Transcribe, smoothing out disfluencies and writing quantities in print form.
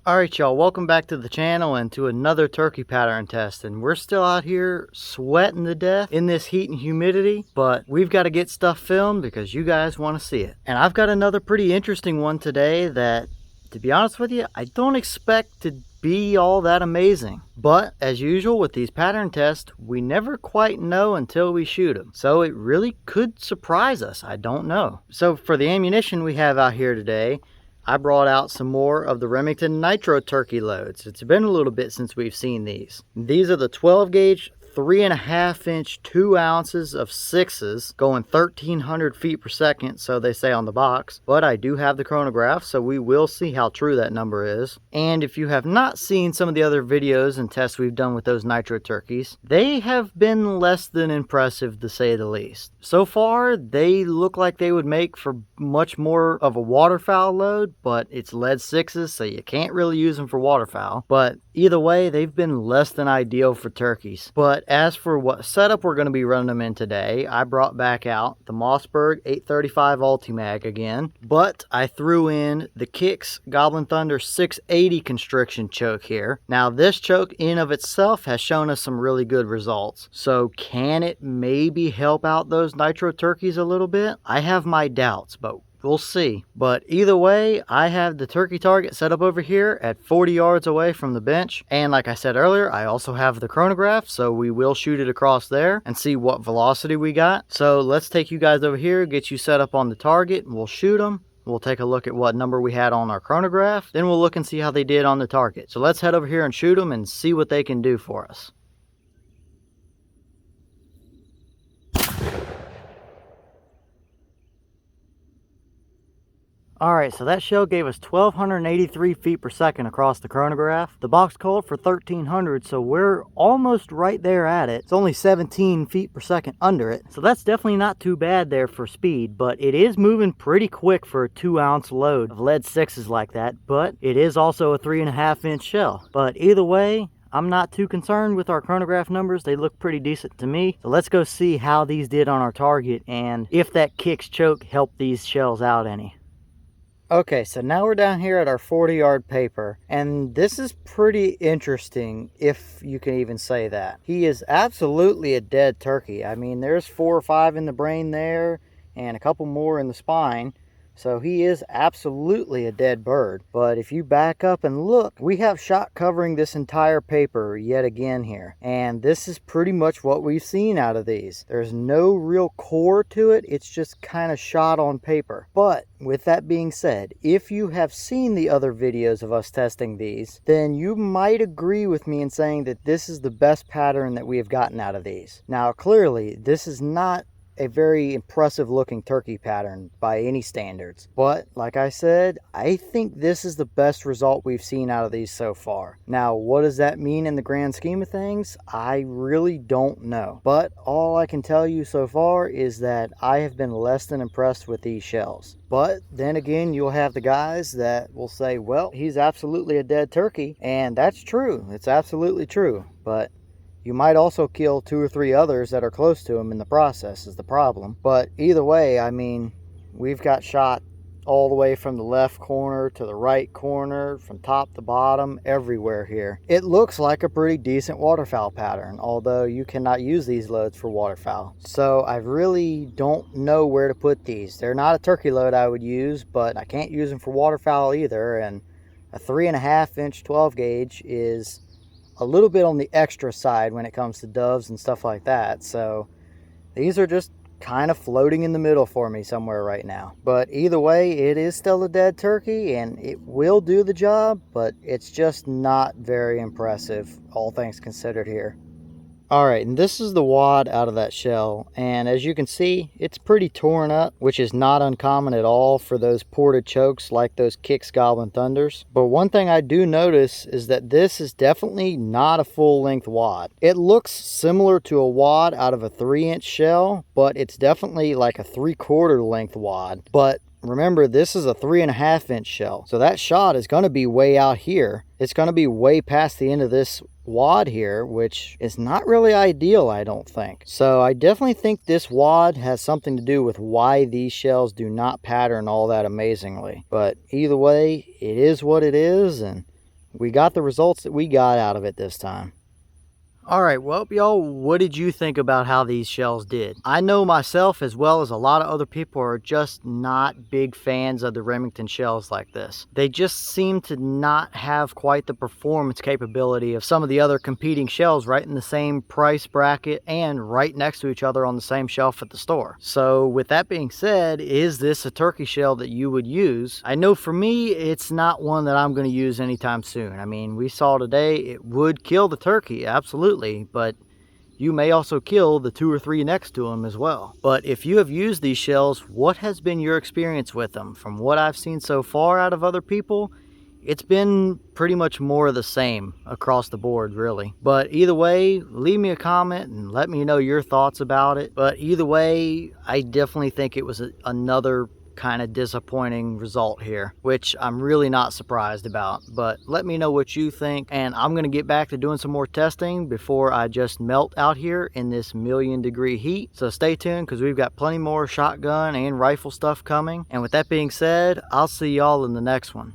Alright y'all, welcome back to the channel and to another turkey pattern test. And we're still out here sweating to death in this heat and humidity, but we've got to get stuff filmed because you guys want to see it. And I've got another pretty interesting one today that, to be honest with you, I don't expect to be all that amazing. But as usual with these pattern tests, we never quite know until we shoot them. So it really could surprise us, I don't know. So for the ammunition we have out here today, I brought out some more of the Remington Nitro Turkey loads. It's been a little bit since we've seen these. These are the 12 gauge 3.5 inch 2 ounces of 6s going 1300 feet per second, so they say on the box. But I do have the chronograph, so we will see how true that number is. And if you have not seen some of the other videos and tests we've done with those Nitro Turkeys, they have been less than impressive, to say the least. So far they look like they would make for much more of a waterfowl load, but it's lead 6s, so you can't really use them for waterfowl. But either way, they've been less than ideal for turkeys. But as for what setup we're going to be running them in today, I brought back out the Mossberg 835 Ulti-Mag again, but I threw in the Kicks Gobblin Thunder 680 constriction choke here. Now this choke in of itself has shown us some really good results. So can it maybe help out those Nitro Turkeys a little bit? I have my doubts, but we'll see. But either way, I have the turkey target set up over here at 40 yards away from the bench. And like I said earlier, I also have the chronograph, so we will shoot it across there and see what velocity we got. So let's take you guys over here, get you set up on the target, and we'll shoot them. We'll take a look at what number we had on our chronograph. Then we'll look and see how they did on the target. So let's head over here and shoot them and see what they can do for us. Alright, so that shell gave us 1283 feet per second across the chronograph. The box called for 1300, so we're almost right there at it. It's only 17 feet per second under it, so that's definitely not too bad there for speed, but it is moving pretty quick for a 2 ounce load of lead 6s like that, but it is also a 3.5 inch shell. But either way, I'm not too concerned with our chronograph numbers. They look pretty decent to me. So let's go see how these did on our target and if that Kicks choke helped these shells out any. Okay, so now we're down here at our 40-yard paper, and this is pretty interesting, if you can even say that. He is absolutely a dead turkey. I mean, there's 4 or 5 in the brain there, and a couple more in the spine. So he is absolutely a dead bird. But if you back up and look, we have shot covering this entire paper yet again here. And this is pretty much what we've seen out of these. There's no real core to it. It's just kind of shot on paper. But with that being said, if you have seen the other videos of us testing these, then you might agree with me in saying that this is the best pattern that we have gotten out of these. Now, clearly, this is not a very impressive looking turkey pattern by any standards, but like I said, I think this is the best result we've seen out of these so far. Now, what does that mean in the grand scheme of things? I really don't know, but all I can tell you so far is that I have been less than impressed with these shells. But then again, you'll have the guys that will say, well, he's absolutely a dead turkey, and that's true. It's absolutely true, but you might also kill 2 or 3 others that are close to him in the process is the problem. But either way, I mean, we've got shot all the way from the left corner to the right corner, from top to bottom, everywhere here. It looks like a pretty decent waterfowl pattern, although you cannot use these loads for waterfowl. So I really don't know where to put these. They're not a turkey load I would use, but I can't use them for waterfowl either. And a 3.5 inch 12 gauge is a little bit on the extra side when it comes to doves and stuff like that. So these are just kind of floating in the middle for me somewhere right now. But either way, it is still a dead turkey and it will do the job, but it's just not very impressive, all things considered here. Alright, and this is the wad out of that shell, and as you can see, it's pretty torn up, which is not uncommon at all for those ported chokes like those Kicks Gobblin Thunders. But one thing I do notice is that this is definitely not a full-length wad. It looks similar to a wad out of a 3-inch shell, but it's definitely like a 3/4 length wad. But remember, this is a 3.5 inch shell, so that shot is going to be way out here. It's going to be way past the end of this wad here, which is not really ideal, I don't think. So I definitely think this wad has something to do with why these shells do not pattern all that amazingly. But either way, it is what it is, and we got the results that we got out of it this time. Alright, well y'all, what did you think about how these shells did? I know myself, as well as a lot of other people, are just not big fans of the Remington shells like this. They just seem to not have quite the performance capability of some of the other competing shells right in the same price bracket and right next to each other on the same shelf at the store. So with that being said, is this a turkey shell that you would use? I know for me, it's not one that I'm going to use anytime soon. I mean, we saw today it would kill the turkey, absolutely. But you may also kill the 2 or 3 next to them as well. But if you have used these shells, what has been your experience with them? From what I've seen so far out of other people, it's been pretty much more of the same across the board, really. But either way, leave me a comment and let me know your thoughts about it. But either way, I definitely think it was another kind of disappointing result here, which I'm really not surprised about. But let me know what you think, and I'm going to get back to doing some more testing before I just melt out here in this 1,000,000-degree heat. So stay tuned, because we've got plenty more shotgun and rifle stuff coming. And with that being said, I'll see y'all in the next one.